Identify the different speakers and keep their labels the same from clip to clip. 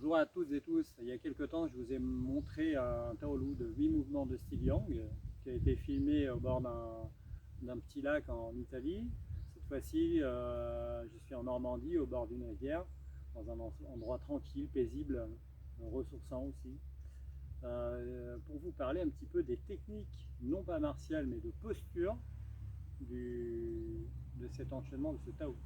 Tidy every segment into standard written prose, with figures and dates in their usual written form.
Speaker 1: Bonjour à toutes et tous. Il y a quelques temps, je vous ai montré un Taolu de 8 mouvements de style Yang qui a été filmé au bord d'un petit lac en Italie. Cette fois-ci, je suis en Normandie, au bord d'une rivière, dans un endroit tranquille, paisible, ressourçant aussi, pour vous parler un petit peu des techniques, non pas martiales, mais de posture de cet enchaînement, de ce Tao.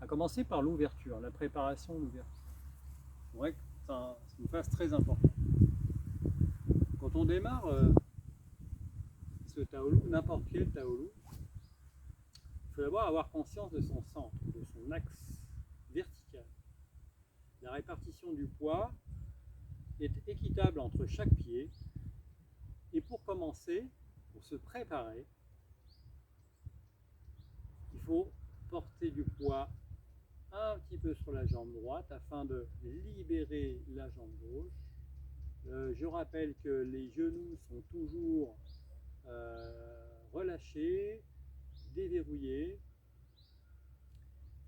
Speaker 1: À commencer par l'ouverture, la préparation de l'ouverture. C'est vrai que c'est une phase très importante. Quand on démarre ce Taolu, n'importe quel Taolu, il faut d'abord avoir conscience de son centre, de son axe vertical. La répartition du poids est équitable entre chaque pied. Et pour commencer, pour se préparer, il faut porter du poids un petit peu sur la jambe droite afin de libérer la jambe gauche. Je rappelle que les genoux sont toujours relâchés, déverrouillés.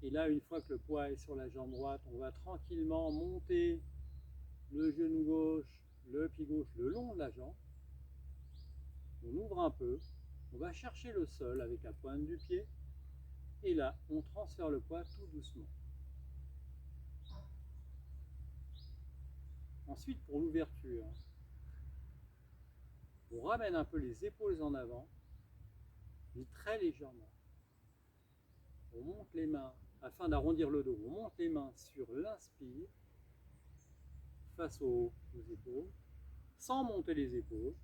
Speaker 1: Et là, une fois que le poids est sur la jambe droite, on va tranquillement monter le genou gauche, le pied gauche le long de la jambe. On ouvre un peu, on va chercher le sol avec la pointe du pied. Et là, on transfère le poids tout doucement. Ensuite, pour l'ouverture, on ramène un peu les épaules en avant, mais très légèrement. On monte les mains, afin d'arrondir le dos, on monte les mains sur l'inspire, face aux épaules, sans monter les épaules.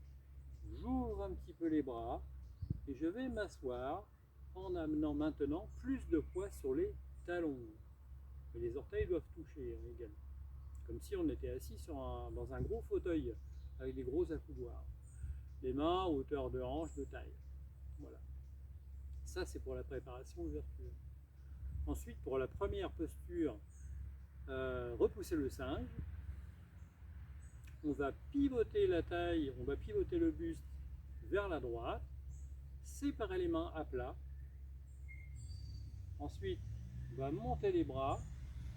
Speaker 1: J'ouvre un petit peu les bras et je vais m'asseoir en amenant maintenant plus de poids sur les talons. Et les orteils doivent toucher également, comme si on était assis dans un gros fauteuil avec des gros accoudoirs. Les mains à hauteur de hanche, de taille. Voilà. Ça, c'est pour la préparation ouverture. Ensuite, pour la première posture, repousser le singe. On va pivoter la taille, on va pivoter le buste vers la droite, séparer les mains à plat. Ensuite, on va monter les bras,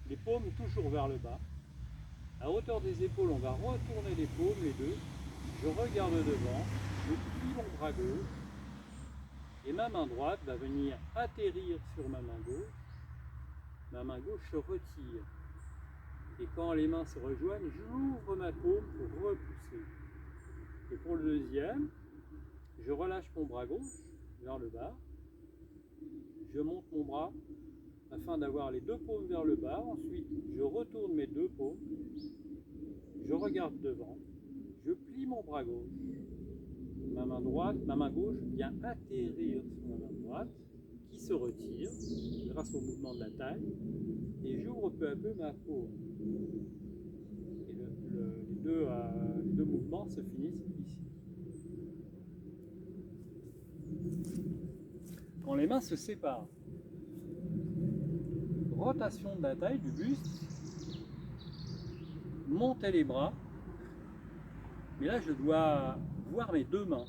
Speaker 1: les paumes toujours vers le bas. À hauteur des épaules, on va retourner les paumes, les deux. Je regarde devant, je plie mon bras gauche et ma main droite va venir atterrir sur ma main gauche. Ma main gauche se retire. Et quand les mains se rejoignent, j'ouvre ma paume pour repousser. Et pour le deuxième, je relâche mon bras gauche vers le bas. Je monte mon bras afin d'avoir les deux paumes vers le bas. Ensuite, je retourne mes deux paumes. Je regarde devant. Je plie mon bras gauche. Ma main gauche vient atterrir sur ma main droite qui se retire grâce au mouvement de la taille. Et j'ouvre peu à peu ma paume. Et les deux mouvements se finissent ici. Quand les mains se séparent, rotation de la taille, du buste, monter les bras, mais là je dois voir mes deux mains.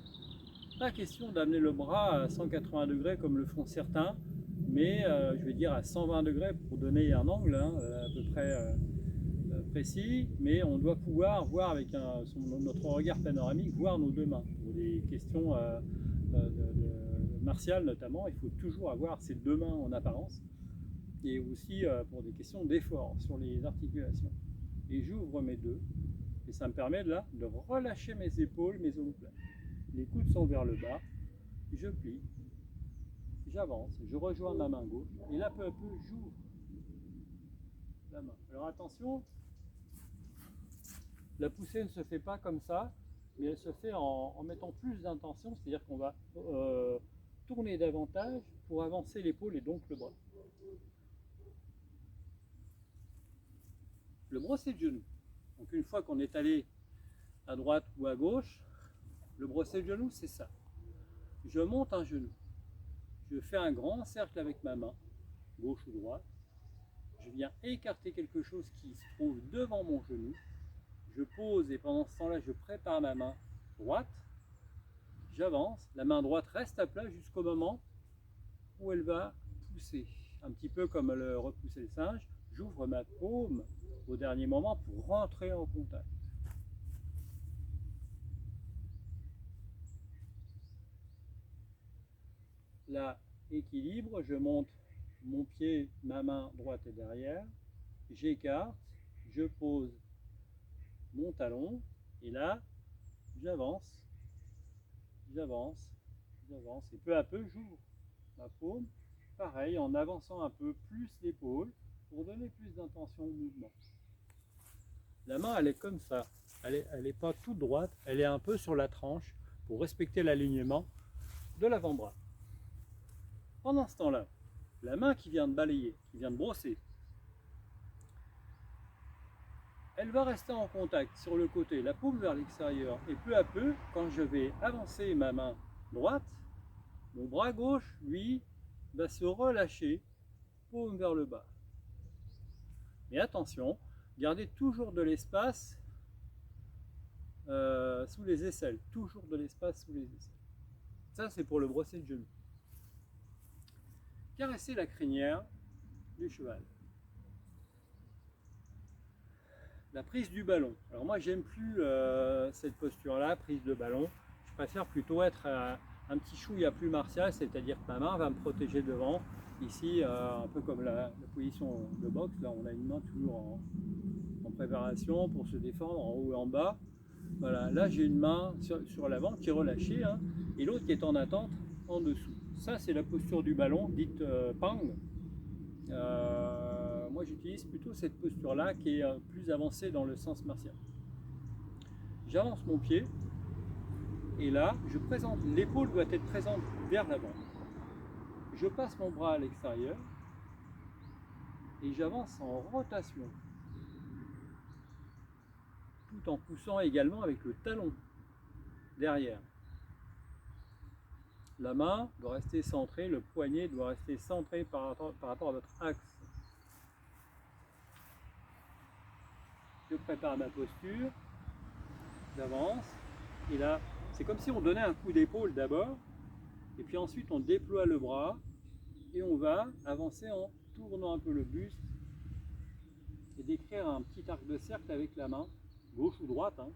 Speaker 1: Pas question d'amener le bras à 180 degrés comme le font certains, mais je vais dire à 120 degrés pour donner un angle à peu près précis, mais on doit pouvoir voir avec notre regard panoramique, voir nos deux mains. Pour des questions martiales notamment, il faut toujours avoir ces deux mains en apparence, et aussi pour des questions d'effort sur les articulations. Et j'ouvre mes deux, et ça me permet là de relâcher mes épaules, mes omoplates. Les coudes sont vers le bas, je plie, j'avance, je rejoins ma main gauche, et là peu à peu j'ouvre la main. Alors attention, la poussée ne se fait pas comme ça, mais elle se fait en mettant plus d'intention, c'est-à-dire qu'on va tourner davantage pour avancer l'épaule et donc le bras. Le brossé de genou. Donc une fois qu'on est allé à droite ou à gauche, le brossé de genou, c'est ça. Je monte un genou. Je fais un grand cercle avec ma main, gauche ou droite. Je viens écarter quelque chose qui se trouve devant mon genou. Je pose et pendant ce temps-là, je prépare ma main droite. J'avance. La main droite reste à plat jusqu'au moment où elle va repousser, un petit peu comme le repousser le singe, j'ouvre ma paume au dernier moment pour rentrer en contact. Là, équilibre, je monte mon pied, ma main droite et derrière, j'écarte, je pose mon talon, et là, j'avance, j'avance, j'avance, et peu à peu, j'ouvre ma paume, pareil, en avançant un peu plus l'épaule, pour donner plus d'intention au mouvement. La main, elle est comme ça, elle est pas toute droite, elle est un peu sur la tranche, pour respecter l'alignement de l'avant-bras. Pendant ce temps-là, la main qui vient de balayer, qui vient de brosser, elle va rester en contact sur le côté, la paume vers l'extérieur. Et peu à peu, quand je vais avancer ma main droite, mon bras gauche, lui, va se relâcher, paume vers le bas. Mais attention, gardez toujours de l'espace sous les aisselles. Toujours de l'espace sous les aisselles. Ça, c'est pour le brosser de genou. Caressez la crinière du cheval. La prise du ballon. Alors moi, j'aime plus cette posture-là, prise de ballon. Je préfère plutôt être un petit chouïa plus martial, c'est-à-dire que ma main va me protéger devant. Ici, un peu comme la position de boxe, là on a une main toujours en préparation pour se défendre en haut et en bas. Voilà, là j'ai une main sur l'avant qui est relâchée, hein, et l'autre qui est en attente en dessous. Ça c'est la posture du ballon, dite pang. Moi j'utilise plutôt cette posture là qui est plus avancée dans le sens martial. J'avance mon pied et là je présente, l'épaule doit être présente vers l'avant. Je passe mon bras à l'extérieur et j'avance en rotation, tout en poussant également avec le talon derrière. La main doit rester centrée, le poignet doit rester centré par rapport à votre axe. Je prépare ma posture, j'avance, et là, c'est comme si on donnait un coup d'épaule d'abord, et puis ensuite on déploie le bras, et on va avancer en tournant un peu le buste, et d'écrire un petit arc de cercle avec la main, gauche ou droite. Hein.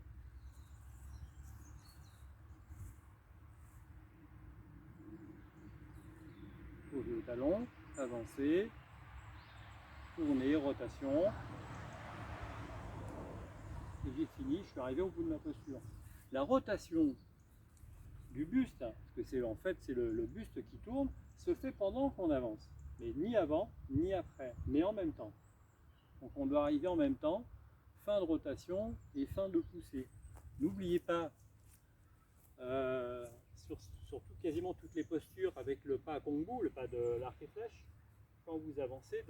Speaker 1: Poser le talon, avancer, tourner, rotation. Et j'ai fini, je suis arrivé au bout de ma posture. La rotation du buste, parce que c'est en fait c'est le buste qui tourne, se fait pendant qu'on avance. Mais ni avant, ni après, mais en même temps. Donc on doit arriver en même temps, fin de rotation et fin de poussée. N'oubliez pas, sur quasiment toutes les postures avec le pas à Kong-Bu, le pas de l'arc et flèche, quand vous avancez,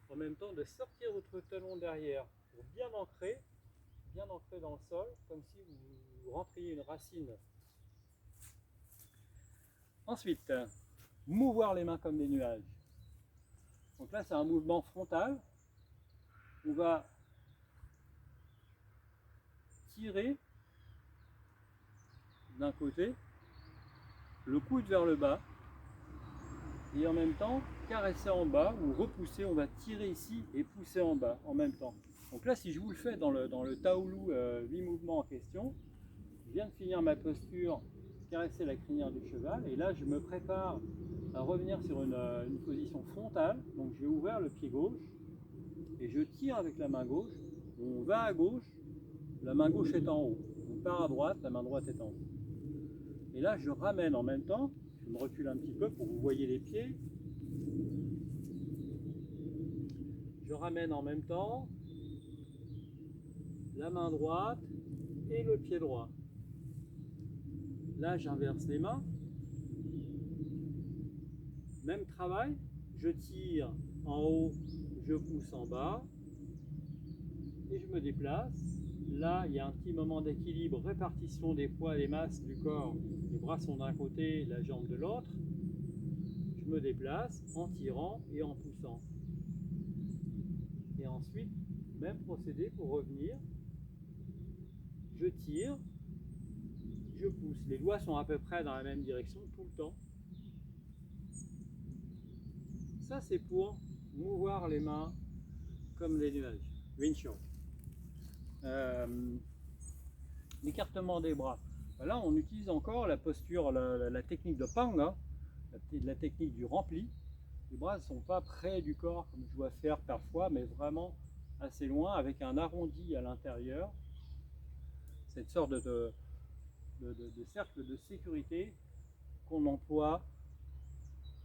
Speaker 1: en même temps de sortir votre talon derrière pour bien ancrer dans le sol, comme si vous rentriez une racine. Ensuite, mouvoir les mains comme des nuages. Donc là, c'est un mouvement frontal. On va tirer d'un côté, le coude vers le bas, et en même temps caresser en bas ou repousser. On va tirer ici et pousser en bas en même temps. Donc là, si je vous le fais dans le Taolu 8 mouvements en question, je viens de finir ma posture, caresser la crinière du cheval, et là je me prépare à revenir sur une position frontale. Donc je vais ouvrir le pied gauche et je tire avec la main gauche. On va à gauche, la main gauche est en haut. On part à droite, la main droite est en haut. Et là je ramène en même temps, je me recule un petit peu pour que vous voyez les pieds. Je ramène en même temps la main droite et le pied droit. Là j'inverse les mains. Même travail, je tire en haut, je pousse en bas et je me déplace. Là, il y a un petit moment d'équilibre, répartition des poids, des masses du corps. Les bras sont d'un côté, la jambe de l'autre. Je me déplace en tirant et en poussant. Et ensuite, même procédé pour revenir. Je tire, je pousse. Les doigts sont à peu près dans la même direction tout le temps. Ça c'est pour mouvoir les mains comme des nuages. Windchill. L'écartement des bras. Là on utilise encore la posture, la technique de Pang, hein, la technique du rempli. Les bras ne sont pas près du corps comme je dois faire parfois, mais vraiment assez loin avec un arrondi à l'intérieur. Cette sorte de cercle de sécurité qu'on emploie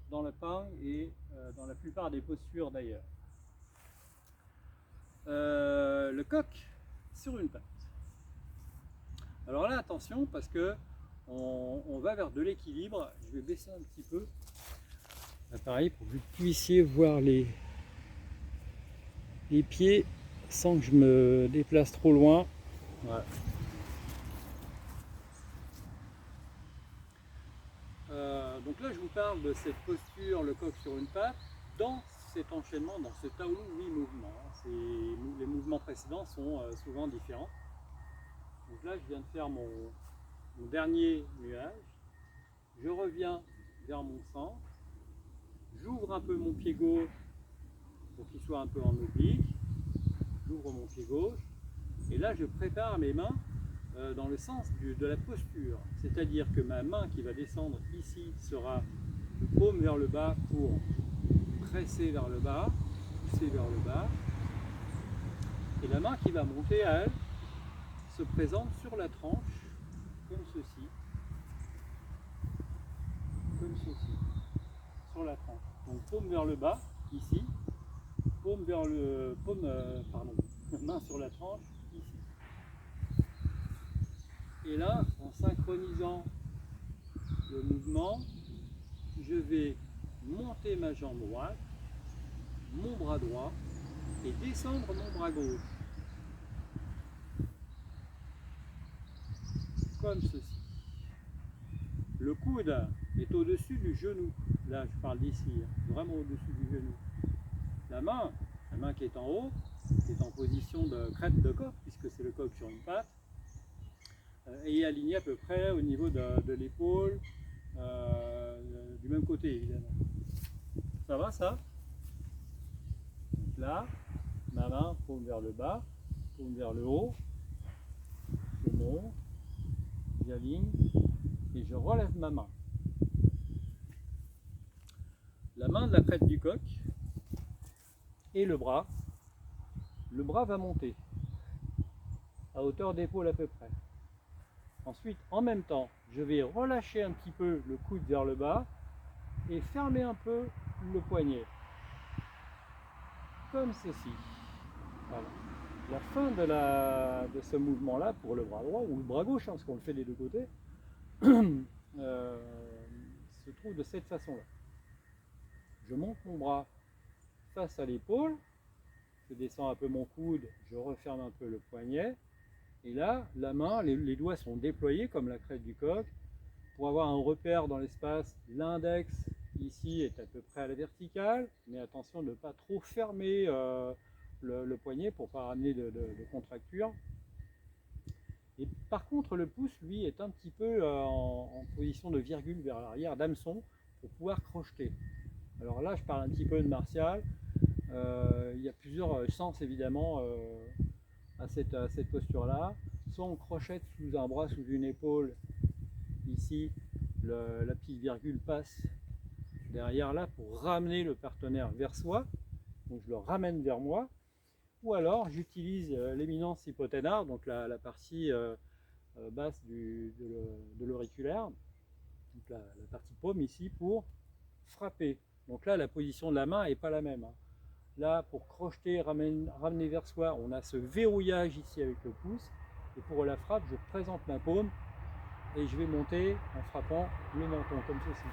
Speaker 1: dans le Pang et dans la plupart des postures d'ailleurs. Le coq sur une patte. Alors là attention parce que on va vers de l'équilibre. Je vais baisser un petit peu l'appareil pour que vous puissiez voir les pieds sans que je me déplace trop loin. Voilà. Donc là je vous parle de cette posture, le coq sur une patte, dans cet enchaînement, dans ce Taolu 8 mouvements. Les mouvements précédents sont souvent différents. Donc là je viens de faire mon dernier nuage, je reviens vers mon centre, j'ouvre un peu mon pied gauche pour qu'il soit un peu en oblique, j'ouvre mon pied gauche, et là je prépare mes mains dans le sens de la posture, c'est-à-dire que ma main qui va descendre ici sera le paume vers le bas pour presser vers le bas, pousser vers le bas, et la main qui va monter à elle se présente sur la tranche comme ceci, sur la tranche. Donc paume vers le bas ici, paume vers le main sur la tranche ici. Et là, en synchronisant le mouvement, je vais monter ma jambe droite, mon bras droit et descendre mon bras gauche. Comme ceci. Le coude est au-dessus du genou. Là, je parle d'ici, vraiment au-dessus du genou. La main qui est en haut, qui est en position de crête de coq, puisque c'est le coq sur une patte, est alignée à peu près au niveau de l'épaule, du même côté évidemment. Ça va ça? Donc là, ma main paume vers le bas, paume vers le haut, je monte, j'aligne et je relève ma main. La main de la crête du coq et le bras va monter à hauteur d'épaule à peu près. Ensuite, en même temps, je vais relâcher un petit peu le coude vers le bas et fermer un peu le poignet, comme ceci. Voilà. La fin de ce mouvement-là, pour le bras droit ou le bras gauche, hein, parce qu'on le fait des deux côtés, se trouve de cette façon-là. Je monte mon bras face à l'épaule, je descends un peu mon coude, je referme un peu le poignet, et là, la main, les doigts sont déployés comme la crête du coq. Pour avoir un repère dans l'espace, l'index ici est à peu près à la verticale, mais attention de ne pas trop fermer le poignet pour ne pas ramener de contracture. Et par contre, le pouce, lui, est un petit peu en position de virgule vers l'arrière, d'hameçon, pour pouvoir crocheter. Alors là, je parle un petit peu de martial. Il y a plusieurs sens évidemment à cette posture-là. Soit on crochette sous un bras, sous une épaule. Ici, la petite virgule passe derrière là pour ramener le partenaire vers soi. Donc je le ramène vers moi. Ou alors j'utilise l'éminence hypothénaire, donc la partie basse de l'auriculaire, donc la partie paume ici, pour frapper. Donc là, la position de la main n'est pas la même. Hein. Là, pour crocheter, ramener vers soi, on a ce verrouillage ici avec le pouce. Et pour la frappe, je présente ma paume et je vais monter en frappant le menton, comme ceci.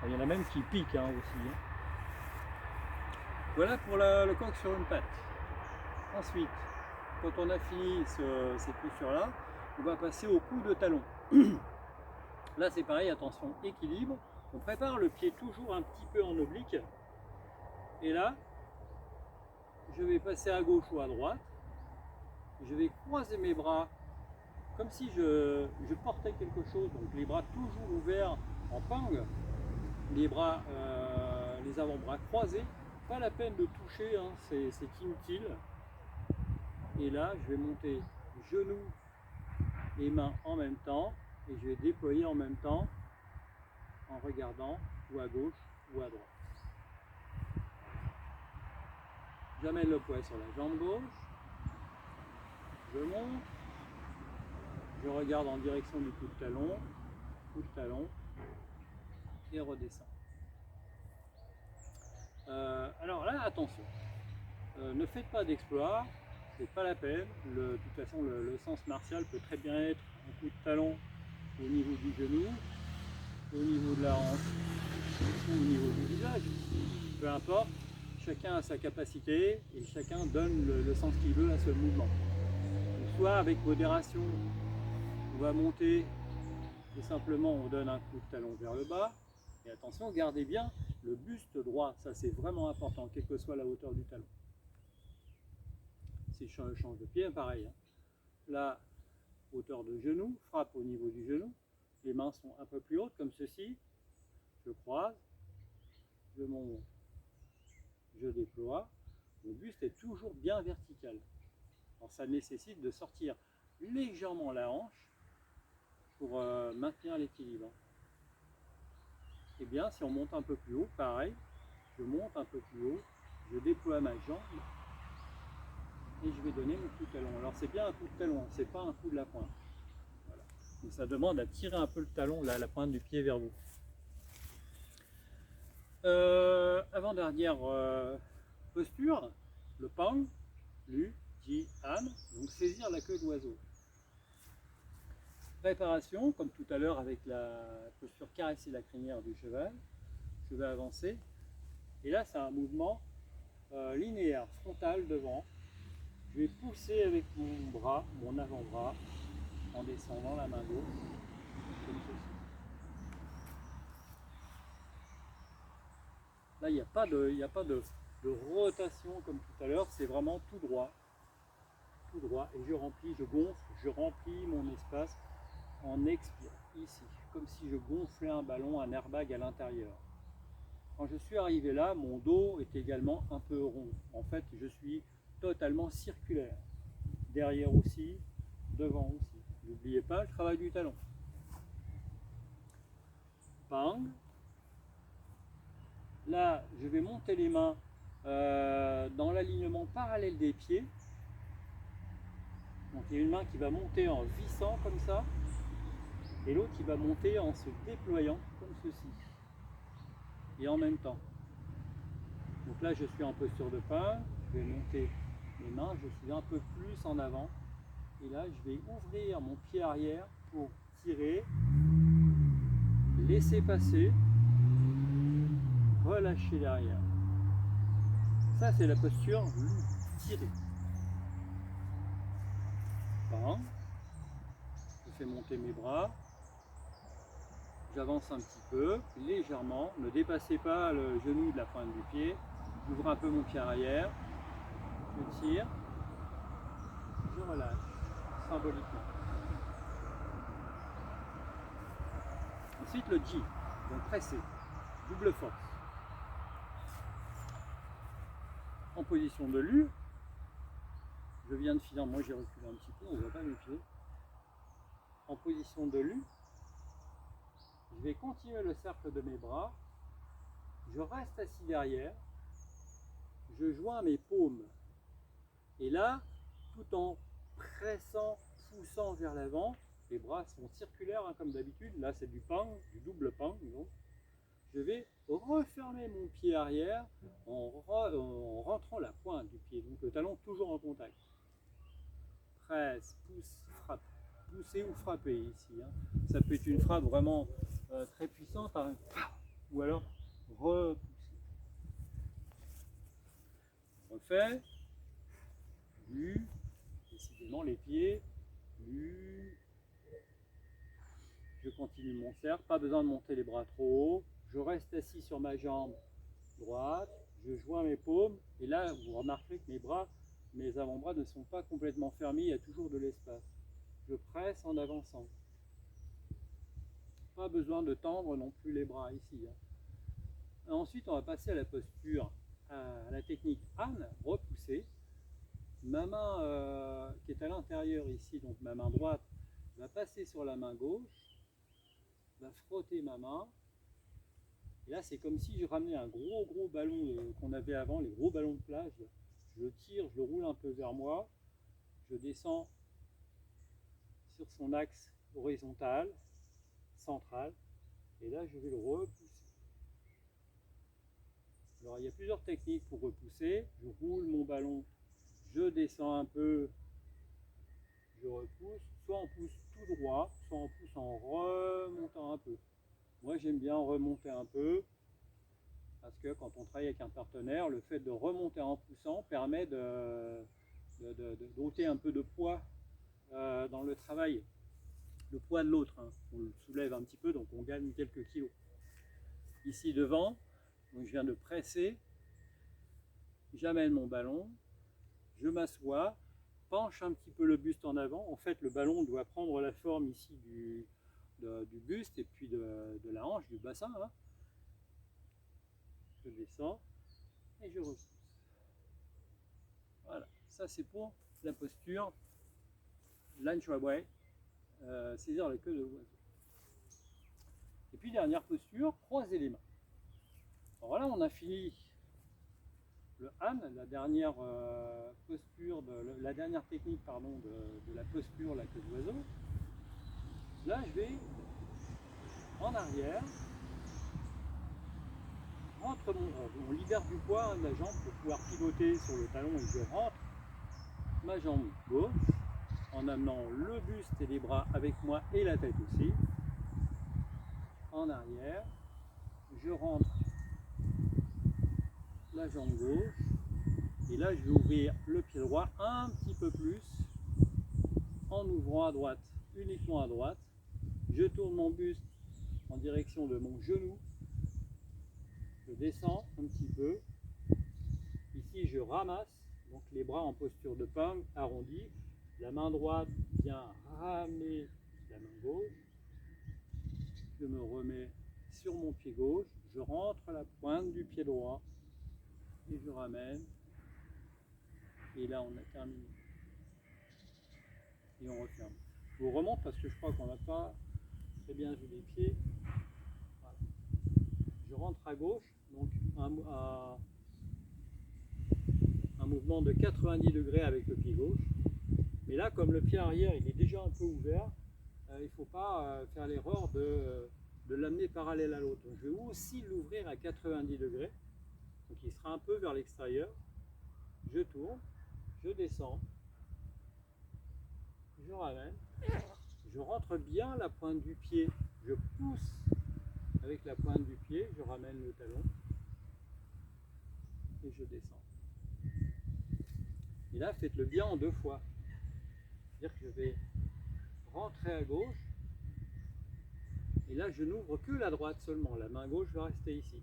Speaker 1: Il y en a même qui piquent hein, aussi. Hein. Voilà pour le coq sur une patte. Ensuite, quand on a fini cette posture-là, on va passer au coup de talon. Là, c'est pareil, attention, équilibre. On prépare le pied toujours un petit peu en oblique. Et là, je vais passer à gauche ou à droite. Je vais croiser mes bras comme si je portais quelque chose. Donc les bras toujours ouverts en pang. Les bras les avant-bras croisés, pas la peine de toucher, hein, c'est inutile. Et là, je vais monter genoux et mains en même temps, et je vais déployer en même temps en regardant ou à gauche ou à droite. J'amène le poids sur la jambe gauche, je monte, je regarde en direction du coup de talon, et redescends. Alors là, attention, ne faites pas d'exploit, c'est pas la peine. De toute façon, le sens martial peut très bien être un coup de talon au niveau du genou, au niveau de la hanche ou au niveau du visage, peu importe. Chacun a sa capacité et chacun donne le sens qu'il veut à ce mouvement. Donc, soit avec modération, on va monter et simplement on donne un coup de talon vers le bas. Et attention, gardez bien le buste droit, ça c'est vraiment important, quelle que soit la hauteur du talon. Si je change de pied, pareil. Hein. La hauteur de genou, frappe au niveau du genou. Les mains sont un peu plus hautes comme ceci. Je croise, je monte, je déploie. Mon buste est toujours bien vertical. Alors ça nécessite de sortir légèrement la hanche pour maintenir l'équilibre. Et bien si on monte un peu plus haut, pareil, je monte un peu plus haut, je déploie ma jambe et je vais donner mon coup de talon. Alors c'est bien un coup de talon, c'est pas un coup de la pointe. Voilà. Donc ça demande à tirer un peu le talon, là, la pointe du pied vers vous. Avant-dernière posture, le pang, lu, ji, an, donc saisir la queue de l'oiseau. Préparation, comme tout à l'heure avec la posture caresser la crinière du cheval, je vais avancer. Et là, c'est un mouvement linéaire, frontal devant. Je vais pousser avec mon bras, mon avant-bras, en descendant la main gauche, comme ceci. Là, il n'y a pas de rotation comme tout à l'heure, c'est vraiment tout droit, et je remplis, je gonfle, je remplis mon espace en expirant, ici, comme si je gonflais un ballon, un airbag à l'intérieur. Quand je suis arrivé là, mon dos est également un peu rond. En fait, je suis totalement circulaire. Derrière aussi, devant aussi. N'oubliez pas le travail du talon. Pang. Là, je vais monter les mains dans l'alignement parallèle des pieds. Donc il y a une main qui va monter en vissant comme ça, et l'autre qui va monter en se déployant comme ceci. Et en même temps. Donc là, je suis en posture de pang, je vais monter mes mains, je suis un peu plus en avant. Et là, je vais ouvrir mon pied arrière pour tirer, laisser passer, relâcher derrière. Ça, c'est la posture tirée. Pang. Je fais monter mes bras. J'avance un petit peu, légèrement. Ne dépassez pas le genou de la pointe du pied. J'ouvre un peu mon pied arrière. Je tire. Je relâche, symboliquement. Ensuite, le Ji. Donc presser. Double force. En position de Lu. Je viens de finir. Moi, j'ai reculé un petit peu. On ne voit pas mes pieds. En position de Lu. Je vais continuer le cercle de mes bras. Je reste assis derrière. Je joins mes paumes. Et là, tout en pressant, poussant vers l'avant, les bras sont circulaires hein, comme d'habitude. Là, c'est du pang, du double pang. Donc. Je vais refermer mon pied arrière en rentrant la pointe du pied. Donc le talon toujours en contact. Presse, pousse, frappe. Pousser ou frapper ici. Hein. Ça peut être une frappe vraiment très puissante. Hein. Ou alors repousser. On le fait. Lu. Décidément les pieds. Lu. Je continue mon cercle. Pas besoin de monter les bras trop haut. Je reste assis sur ma jambe droite. Je joins mes paumes. Et là, vous remarquerez que mes avant-bras ne sont pas complètement fermés. Il y a toujours de l'espace. Je presse en avançant. Pas besoin de tendre non plus les bras ici. Hein. Ensuite, on va passer à la posture, à la technique Han, repousser. Ma main qui est à l'intérieur ici, donc ma main droite, va passer sur la main gauche, va frotter ma main. Et là, c'est comme si je ramenais un gros ballon qu'on avait avant, les gros ballons de plage. Je le tire, je le roule un peu vers moi, je descends sur son axe horizontal, central, et là, je vais le repousser. Alors, il y a plusieurs techniques pour repousser. Je roule mon ballon, je descends un peu, je repousse. Soit on pousse tout droit, soit on pousse en remontant un peu. Moi, j'aime bien remonter un peu, parce que quand on travaille avec un partenaire, le fait de remonter en poussant permet d'ôter un peu de poids dans le travail. Le poids de l'autre, hein. On le soulève un petit peu, donc on gagne quelques kilos. Ici devant, donc je viens de presser, j'amène mon ballon, je m'assois, penche un petit peu le buste en avant. En fait, le ballon doit prendre la forme ici du buste et puis de la hanche, du bassin. Hein. Je descends et je repousse. Voilà, ça c'est pour la posture Lan Chua Bwei, saisir la queue de l'oiseau. Et puis dernière posture, croiser les mains. Alors là, on a fini le Han, la dernière posture, la dernière technique pardon, de la posture la queue d'oiseau. Là, je vais en arrière, on libère du poids de la jambe pour pouvoir pivoter sur le talon et je rentre ma jambe gauche en amenant le buste et les bras avec moi et la tête aussi. En arrière, je rentre la jambe gauche et là je vais ouvrir le pied droit un petit peu plus en ouvrant à droite, uniquement à droite. Je tourne mon buste en direction de mon genou, je descends un petit peu. Ici je ramasse, donc les bras en posture de ping arrondi. La main droite vient ramener la main gauche. Je me remets sur mon pied gauche, je rentre la pointe du pied droit et je ramène. Et là on a terminé. Et on referme. Je vous remonte parce que je crois qu'on n'a pas très bien vu les pieds. Voilà. Je rentre à gauche, donc un mouvement de 90 degrés avec le pied gauche. Mais là, comme le pied arrière il est déjà un peu ouvert, il ne faut pas faire l'erreur de l'amener parallèle à l'autre. Je vais aussi l'ouvrir à 90 degrés, donc il sera un peu vers l'extérieur. Je tourne, je descends, je ramène, je rentre bien la pointe du pied, je pousse avec la pointe du pied, je ramène le talon et je descends. Et là, faites-le bien en deux fois. C'est-à-dire que je vais rentrer à gauche et là, je n'ouvre que la droite seulement. La main gauche va rester ici.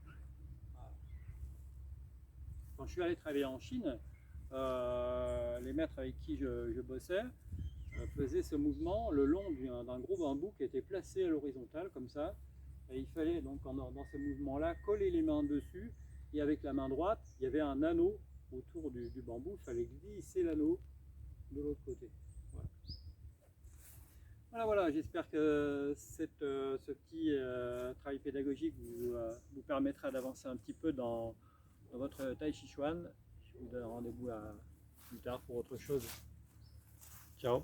Speaker 1: Voilà. Quand je suis allé travailler en Chine, les maîtres avec qui je bossais faisaient ce mouvement le long d'un gros bambou qui était placé à l'horizontale comme ça. Et il fallait donc dans ce mouvement-là coller les mains dessus et avec la main droite, il y avait un anneau autour du bambou, il fallait glisser l'anneau de l'autre côté. Voilà, j'espère que ce petit travail pédagogique vous permettra d'avancer un petit peu dans votre Tai Chi Chuan. Je vous donne rendez-vous plus tard pour autre chose. Ciao.